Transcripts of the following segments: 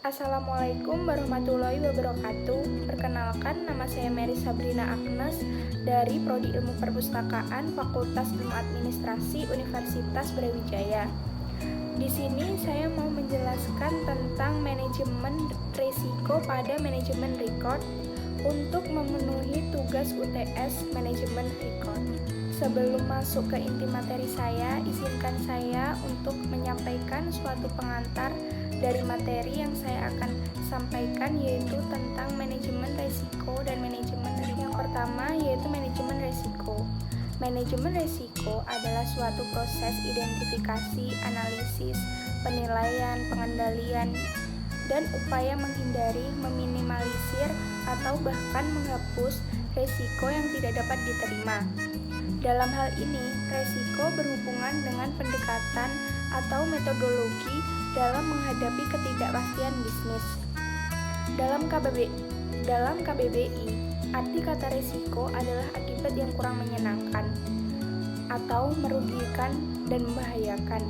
Assalamualaikum warahmatullahi wabarakatuh. Perkenalkan, nama saya Mary Sabrina Agnes dari Prodi Ilmu Perpustakaan Fakultas Ilmu Administrasi Universitas Brawijaya. Di sini saya mau menjelaskan tentang manajemen risiko pada manajemen record untuk memenuhi tugas UTS manajemen record. Sebelum masuk ke inti materi saya, izinkan saya untuk menyampaikan suatu pengantar dari materi yang saya akan sampaikan, yaitu tentang manajemen risiko dan manajemen risiko. Yang pertama yaitu manajemen risiko. Manajemen risiko adalah suatu proses identifikasi, analisis, penilaian, pengendalian, dan upaya menghindari, meminimalisir, atau bahkan menghapus risiko yang tidak dapat diterima. Dalam hal ini, risiko berhubungan dengan pendekatan atau metodologi dalam menghadapi ketidakpastian bisnis. Dalam KBBI, arti kata risiko adalah akibat yang kurang menyenangkan atau merugikan dan membahayakan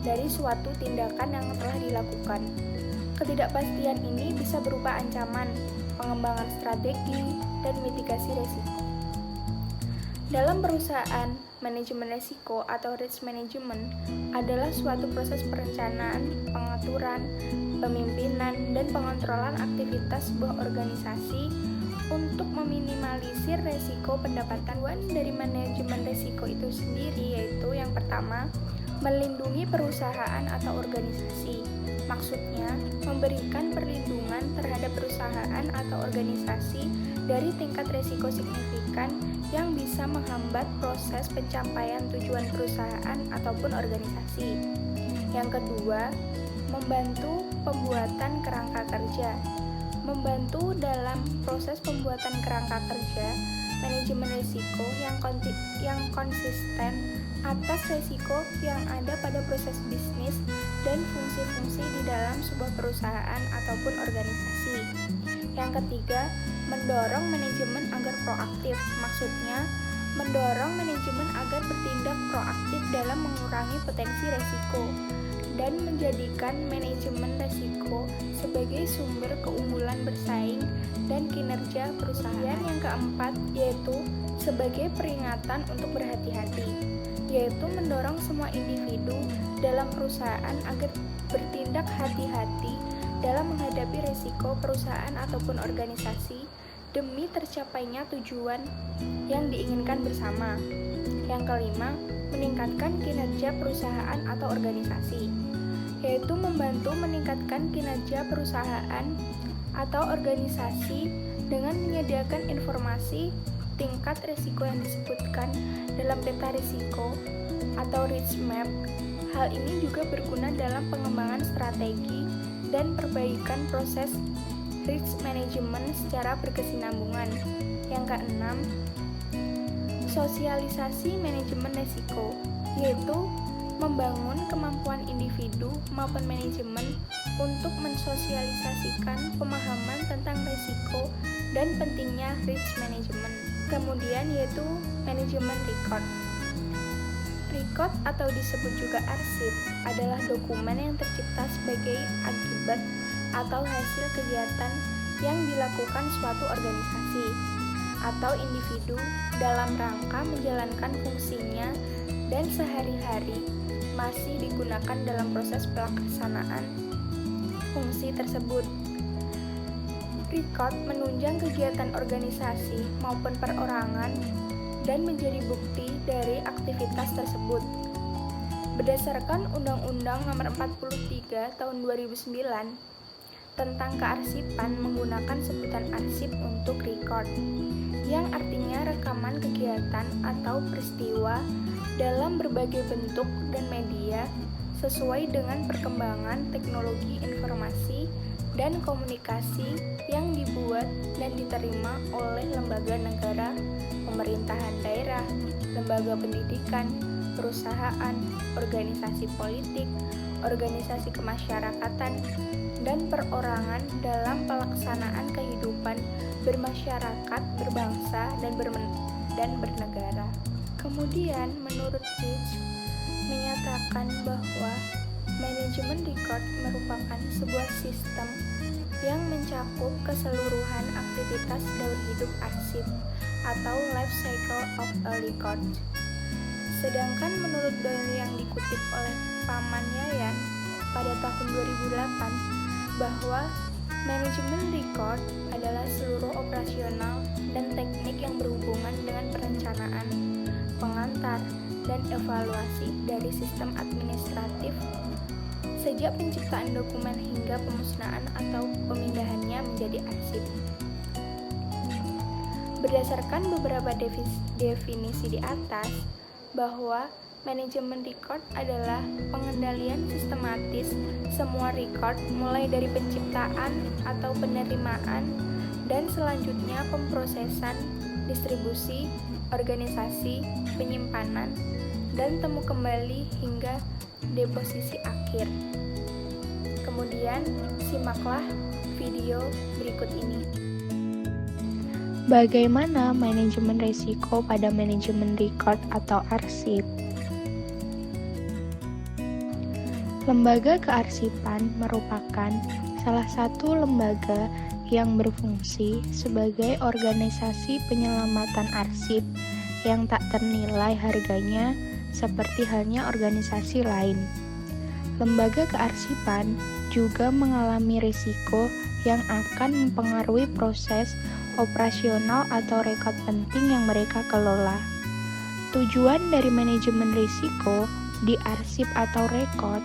dari suatu tindakan yang telah dilakukan. Ketidakpastian ini bisa berupa ancaman, pengembangan strategi, dan mitigasi risiko. Dalam perusahaan, manajemen risiko atau risk management adalah suatu proses perencanaan, pengaturan, pemimpinan, dan pengontrolan aktivitas sebuah organisasi untuk meminimalisir risiko pendapatan. Tujuan dari manajemen risiko itu sendiri yaitu yang pertama, melindungi perusahaan atau organisasi. Maksudnya, memberikan perlindungan terhadap perusahaan atau organisasi dari tingkat risiko signifikan yang bisa menghambat proses pencapaian tujuan perusahaan ataupun organisasi. Yang kedua, membantu pembuatan kerangka kerja. Membantu dalam proses pembuatan kerangka kerja, manajemen risiko yang konsisten atas risiko yang ada pada proses bisnis dan fungsi-fungsi di dalam sebuah perusahaan ataupun organisasi. Yang ketiga, mendorong manajemen agar proaktif. Maksudnya, mendorong manajemen agar bertindak proaktif dalam mengurangi potensi risiko dan menjadikan manajemen risiko sebagai sumber keunggulan bersaing dan kinerja perusahaan. Yang keempat yaitu sebagai peringatan untuk berhati-hati, yaitu mendorong semua individu dalam perusahaan agar bertindak hati-hati dalam menghadapi risiko perusahaan ataupun organisasi demi tercapainya tujuan yang diinginkan bersama. Yang kelima, meningkatkan kinerja perusahaan atau organisasi, yaitu membantu meningkatkan kinerja perusahaan atau organisasi dengan menyediakan informasi tingkat risiko yang disebutkan dalam peta risiko atau risk map. Hal ini juga berguna dalam pengembangan strategi dan perbaikan proses risk management secara berkesinambungan. Yang keenam, sosialisasi manajemen risiko, yaitu membangun kemampuan individu maupun manajemen untuk mensosialisasikan pemahaman tentang risiko dan pentingnya risk management. Kemudian yaitu manajemen record. Record atau disebut juga arsip adalah dokumen yang tercipta sebagai akibat atau hasil kegiatan yang dilakukan suatu organisasi atau individu dalam rangka menjalankan fungsinya dan sehari-hari masih digunakan dalam proses pelaksanaan fungsi tersebut. Record menunjang kegiatan organisasi maupun perorangan dan menjadi bukti dari aktivitas tersebut. Berdasarkan Undang-Undang Nomor 43 Tahun 2009 tentang kearsipan menggunakan sebutan arsip untuk record, yang artinya rekaman kegiatan atau peristiwa dalam berbagai bentuk dan media sesuai dengan perkembangan teknologi informasi dan komunikasi yang dibuat dan diterima oleh lembaga negara, pemerintahan daerah, lembaga pendidikan, perusahaan, organisasi politik, organisasi kemasyarakatan, dan perorangan dalam pelaksanaan kehidupan bermasyarakat, berbangsa, dan bernegara. Kemudian, menurut Rich, menyatakan bahwa manajemen record merupakan sebuah sistem yang mencakup keseluruhan aktivitas daur hidup arsip atau life cycle of a record. Sedangkan menurut dalil yang dikutip oleh Paman Yayan pada tahun 2008 bahwa manajemen record adalah seluruh operasional dan teknik yang berhubungan dengan perencanaan, pengantar, dan evaluasi dari sistem administratif sejak penciptaan dokumen hingga pemusnahan atau pemindahannya menjadi arsip. Berdasarkan beberapa definisi di atas, bahwa manajemen record adalah pengendalian sistematis semua record mulai dari penciptaan atau penerimaan dan selanjutnya pemrosesan, distribusi, organisasi, penyimpanan, dan temu kembali hingga deposisi akhir. Kemudian, simaklah video berikut ini. Bagaimana manajemen risiko pada manajemen record atau arsip? Lembaga kearsipan merupakan salah satu lembaga yang berfungsi sebagai organisasi penyelamatan arsip yang tak ternilai harganya seperti halnya organisasi lain. Lembaga kearsipan juga mengalami risiko yang akan mempengaruhi proses operasional atau rekod penting yang mereka kelola. Tujuan dari manajemen risiko di arsip atau rekod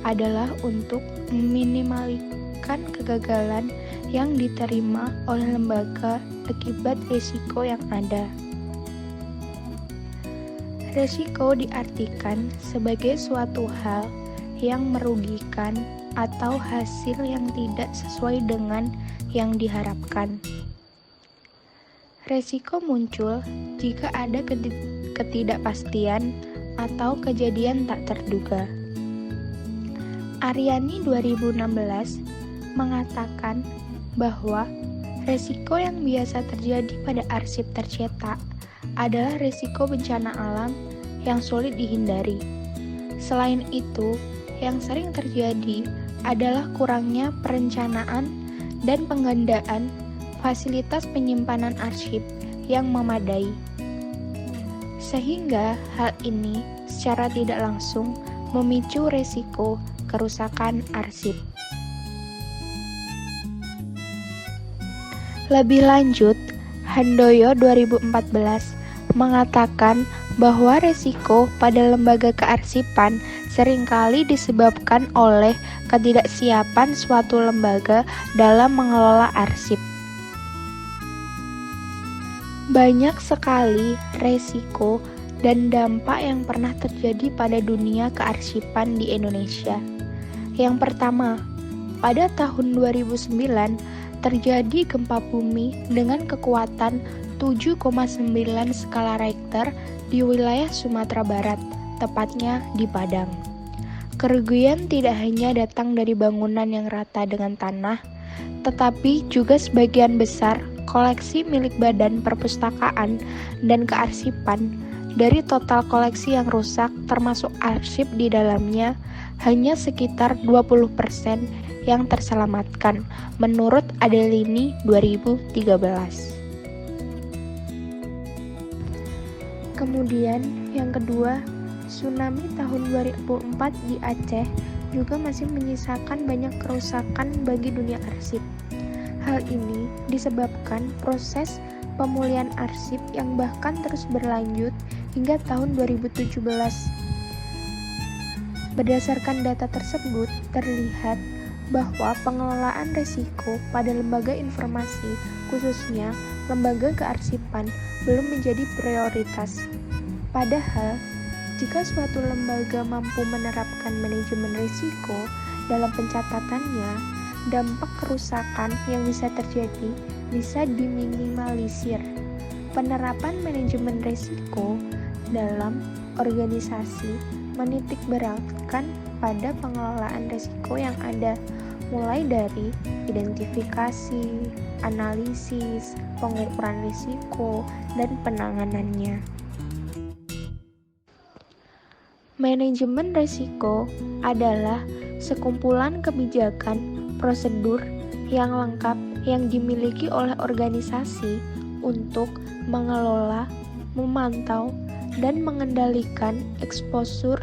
adalah untuk meminimalkan kegagalan yang diterima oleh lembaga akibat risiko yang ada. Risiko diartikan sebagai suatu hal yang merugikan atau hasil yang tidak sesuai dengan yang diharapkan. Risiko muncul jika ada ketidakpastian atau kejadian tak terduga. Aryani 2016 mengatakan bahwa risiko yang biasa terjadi pada arsip tercetak adalah risiko bencana alam yang sulit dihindari. Selain itu, yang sering terjadi adalah kurangnya perencanaan dan penggandaan fasilitas penyimpanan arsip yang memadai. Sehingga hal ini secara tidak langsung memicu risiko kerusakan arsip. Lebih lanjut, Handoyo 2014 mengatakan bahwa risiko pada lembaga kearsipan seringkali disebabkan oleh ketidaksiapan suatu lembaga dalam mengelola arsip. Banyak sekali risiko dan dampak yang pernah terjadi pada dunia kearsipan di Indonesia. Yang pertama, pada tahun 2009 terjadi gempa bumi dengan kekuatan 7,9 skala Richter di wilayah Sumatera Barat, tepatnya di Padang. Kerugian tidak hanya datang dari bangunan yang rata dengan tanah, tetapi juga sebagian besar koleksi milik Badan Perpustakaan dan Kearsipan. Dari total koleksi yang rusak termasuk arsip di dalamnya, hanya sekitar 20% yang terselamatkan menurut Adelini 2013. Kemudian yang kedua, tsunami tahun 2004 di Aceh juga masih menyisakan banyak kerusakan bagi dunia arsip. Hal ini disebabkan proses pemulihan arsip yang bahkan terus berlanjut hingga tahun 2017. Berdasarkan data tersebut, terlihat bahwa pengelolaan risiko pada lembaga informasi, khususnya lembaga kearsipan, belum menjadi prioritas. Padahal, jika suatu lembaga mampu menerapkan manajemen risiko dalam pencatatannya, dampak kerusakan yang bisa terjadi bisa diminimalisir. Penerapan manajemen risiko dalam organisasi menitik beratkan pada pengelolaan risiko yang ada, mulai dari identifikasi, analisis, pengukuran risiko, dan penanganannya. Manajemen risiko adalah sekumpulan kebijakan, prosedur yang lengkap yang dimiliki oleh organisasi untuk mengelola, memantau, dan mengendalikan eksposur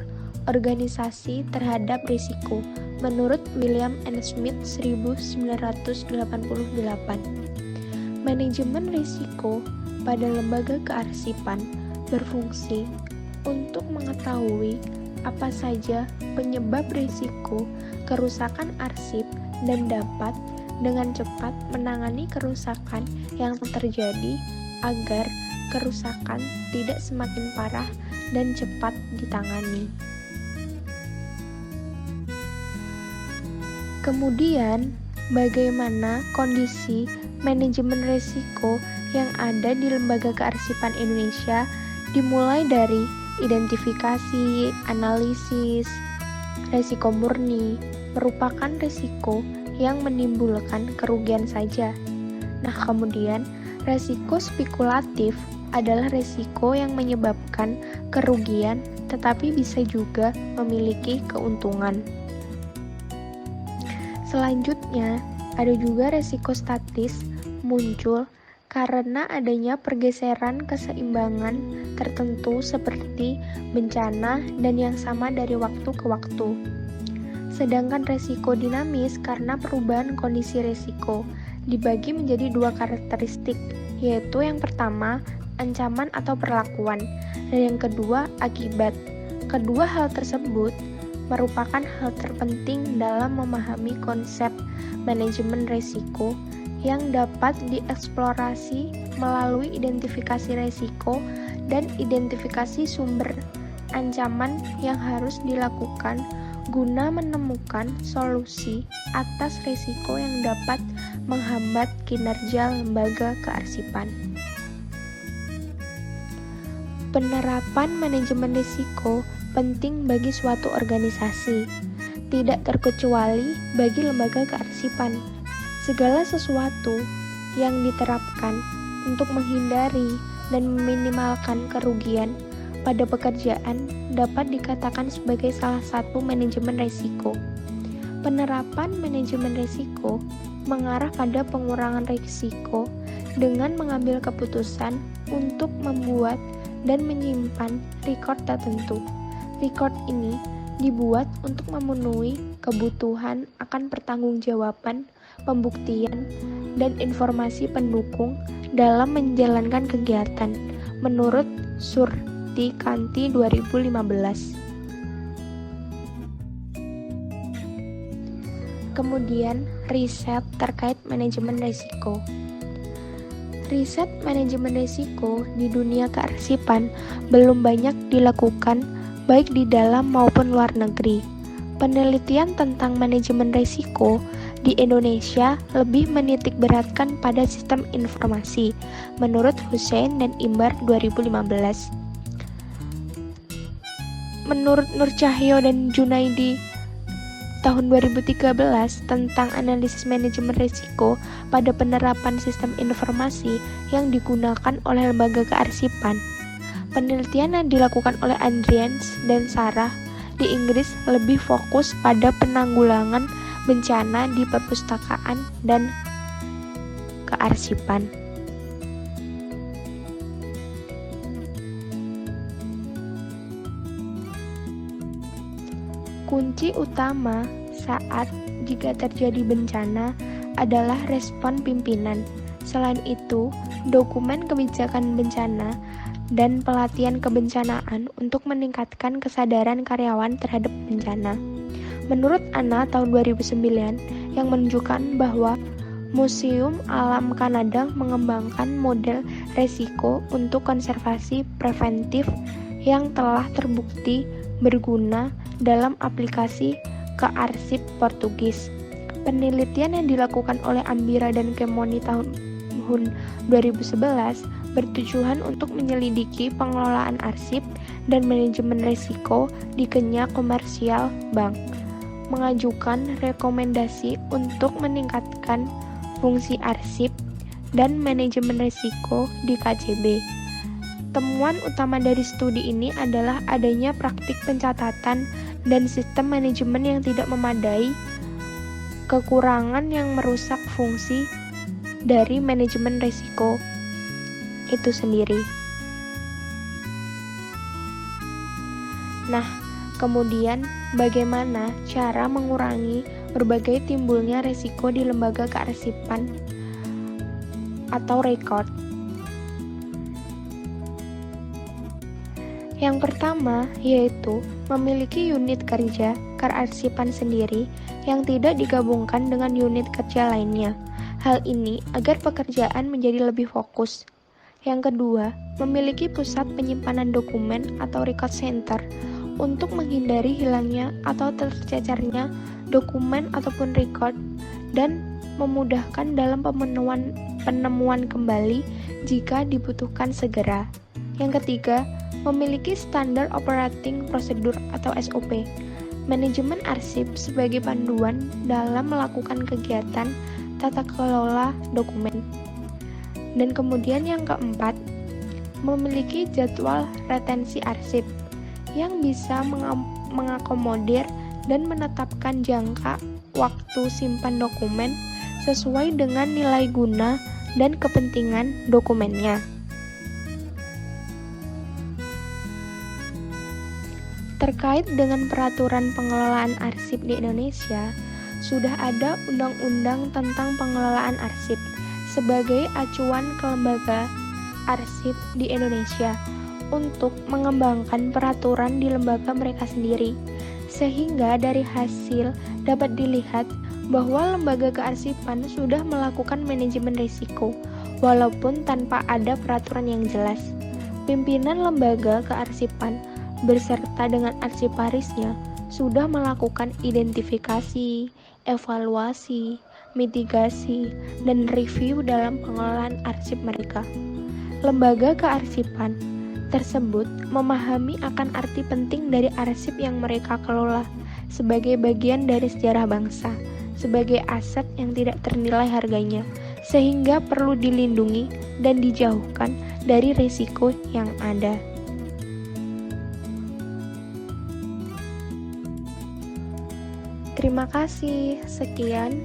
organisasi terhadap risiko menurut William N. Smith 1988. Manajemen risiko pada lembaga kearsipan berfungsi untuk mengetahui apa saja penyebab risiko kerusakan arsip dan dapat dengan cepat menangani kerusakan yang terjadi agar kerusakan tidak semakin parah dan cepat ditangani. Kemudian, bagaimana kondisi manajemen risiko yang ada di Lembaga Kearsipan Indonesia dimulai dari identifikasi, analisis, risiko murni, merupakan risiko yang menimbulkan kerugian saja. Nah, kemudian risiko spekulatif adalah risiko yang menyebabkan kerugian tetapi bisa juga memiliki keuntungan. Selanjutnya, ada juga risiko statis muncul karena adanya pergeseran keseimbangan tertentu seperti bencana dan yang sama dari waktu ke waktu. Sedangkan risiko dinamis karena perubahan kondisi risiko dibagi menjadi dua karakteristik, yaitu yang pertama, ancaman atau perlakuan, dan yang kedua, akibat. Kedua hal tersebut merupakan hal terpenting dalam memahami konsep manajemen risiko yang dapat dieksplorasi melalui identifikasi risiko dan identifikasi sumber ancaman yang harus dilakukan guna menemukan solusi atas risiko yang dapat menghambat kinerja lembaga kearsipan. Penerapan manajemen risiko penting bagi suatu organisasi, tidak terkecuali bagi lembaga kearsipan. Segala sesuatu yang diterapkan untuk menghindari dan meminimalkan kerugian pada pekerjaan dapat dikatakan sebagai salah satu manajemen risiko. Penerapan manajemen risiko mengarah pada pengurangan risiko dengan mengambil keputusan untuk membuat dan menyimpan record tertentu. Record ini dibuat untuk memenuhi kebutuhan akan pertanggungjawaban, pembuktian, dan informasi pendukung dalam menjalankan kegiatan menurut Surtikanti 2015. Kemudian, riset terkait manajemen risiko. Riset manajemen risiko di dunia kearsipan belum banyak dilakukan baik di dalam maupun luar negeri. Penelitian tentang manajemen risiko di Indonesia lebih menitikberatkan pada sistem informasi, menurut Hussein dan Imbar 2015. Menurut Nur Cahyo dan Junaidi tahun 2013 tentang analisis manajemen risiko pada penerapan sistem informasi yang digunakan oleh lembaga kearsipan. Penelitian yang dilakukan oleh Andrians dan Sarah di Inggris lebih fokus pada penanggulangan bencana di perpustakaan dan kearsipan. Kunci utama saat jika terjadi bencana adalah respon pimpinan. Selain itu, dokumen kebijakan bencana dan pelatihan kebencanaan untuk meningkatkan kesadaran karyawan terhadap bencana. Menurut Anna tahun 2009 yang menunjukkan bahwa Museum Alam Kanada mengembangkan model risiko untuk konservasi preventif yang telah terbukti berguna dalam aplikasi kearsip Portugis. Penelitian yang dilakukan oleh Ambira dan Kemoni tahun 2011 bertujuan untuk menyelidiki pengelolaan arsip dan manajemen risiko di Kenya Komersial Bank, mengajukan rekomendasi untuk meningkatkan fungsi arsip dan manajemen risiko di KCB. Temuan utama dari studi ini adalah adanya praktik pencatatan dan sistem manajemen yang tidak memadai kekurangan yang merusak fungsi dari manajemen risiko itu sendiri. Nah, kemudian bagaimana cara mengurangi berbagai timbulnya risiko di lembaga kearsipan atau rekod? Yang pertama yaitu memiliki unit kerja kearsipan sendiri yang tidak digabungkan dengan unit kerja lainnya. Hal ini agar pekerjaan menjadi lebih fokus. Yang kedua, memiliki pusat penyimpanan dokumen atau record center untuk menghindari hilangnya atau tercecernya dokumen ataupun record dan memudahkan dalam penemuan kembali jika dibutuhkan segera. Yang ketiga, memiliki standar operating procedure atau SOP, manajemen arsip sebagai panduan dalam melakukan kegiatan tata kelola dokumen. Dan kemudian yang keempat, memiliki jadwal retensi arsip yang bisa mengakomodir dan menetapkan jangka waktu simpan dokumen sesuai dengan nilai guna dan kepentingan dokumennya. Terkait dengan peraturan pengelolaan arsip di Indonesia, sudah ada undang-undang tentang pengelolaan arsip sebagai acuan ke lembaga arsip di Indonesia untuk mengembangkan peraturan di lembaga mereka sendiri. Sehingga dari hasil dapat dilihat bahwa lembaga kearsipan sudah melakukan manajemen risiko, walaupun tanpa ada peraturan yang jelas. Pimpinan lembaga kearsipan beserta dengan arsiparisnya sudah melakukan identifikasi, evaluasi, mitigasi, dan review dalam pengelolaan arsip mereka. Lembaga kearsipan tersebut memahami akan arti penting dari arsip yang mereka kelola sebagai bagian dari sejarah bangsa, sebagai aset yang tidak ternilai harganya, sehingga perlu dilindungi dan dijauhkan dari risiko yang ada. Terima kasih, sekian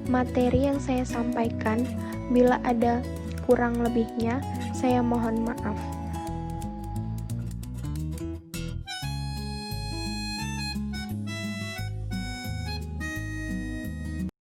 materi yang saya sampaikan. Bila ada kurang lebihnya, saya mohon maaf.